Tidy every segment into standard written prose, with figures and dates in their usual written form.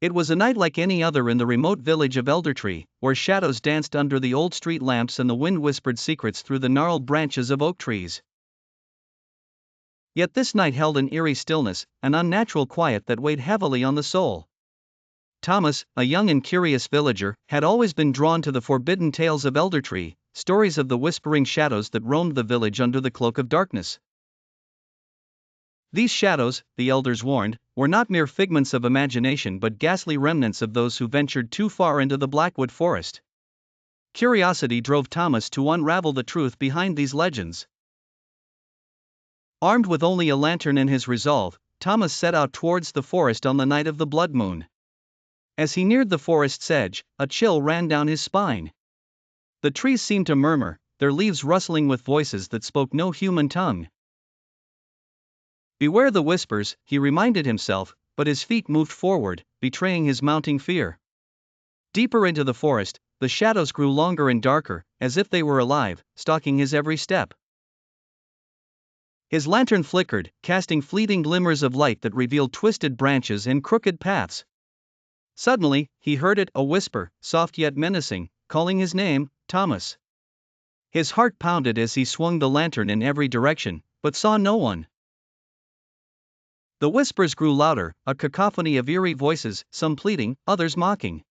It was a night like any other in the remote village of Eldertree, where shadows danced under the old street lamps and the wind whispered secrets through the gnarled branches of oak trees. Yet this night held an eerie stillness, an unnatural quiet that weighed heavily on the soul. Thomas, a young and curious villager, had always been drawn to the forbidden tales of Eldertree, stories of the whispering shadows that roamed the village under the cloak of darkness. These shadows, the elders warned, were not mere figments of imagination but ghastly remnants of those who ventured too far into the Blackwood Forest. Curiosity drove Thomas to unravel the truth behind these legends. Armed with only a lantern and his resolve, Thomas set out towards the forest on the night of the blood moon. As he neared the forest's edge, a chill ran down his spine. The trees seemed to murmur, their leaves rustling with voices that spoke no human tongue. Beware the whispers, he reminded himself, but his feet moved forward, betraying his mounting fear. Deeper into the forest, the shadows grew longer and darker, as if they were alive, stalking his every step. His lantern flickered, casting fleeting glimmers of light that revealed twisted branches and crooked paths. Suddenly, he heard it, a whisper, soft yet menacing, calling his name, Thomas. His heart pounded as he swung the lantern in every direction, but saw no one. The whispers grew louder, a cacophony of eerie voices, some pleading, others mocking.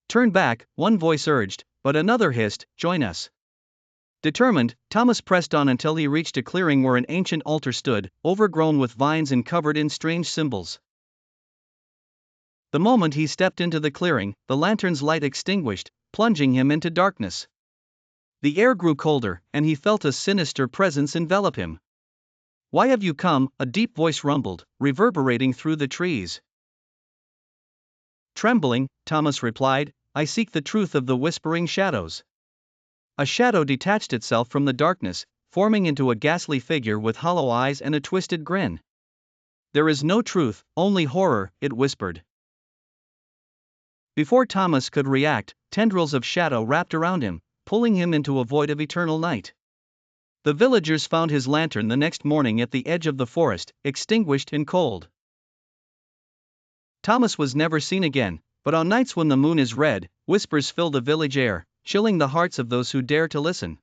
Turn back, one voice urged, but another hissed, join us. Determined, Thomas pressed on until he reached a clearing where an ancient altar stood, overgrown with vines and covered in strange symbols. The moment he stepped into the clearing, the lantern's light extinguished, plunging him into darkness. The air grew colder, and he felt a sinister presence envelop him. Why have you come? A deep voice rumbled, reverberating through the trees. Trembling, Thomas replied, I seek the truth of the whispering shadows. A shadow detached itself from the darkness, forming into a ghastly figure with hollow eyes and a twisted grin. There is no truth, only horror, it whispered. Before Thomas could react, tendrils of shadow wrapped around him, pulling him into a void of eternal night. The villagers found his lantern the next morning at the edge of the forest, extinguished and cold. Thomas was never seen again, but on nights when the moon is red, whispers fill the village air, chilling the hearts of those who dare to listen.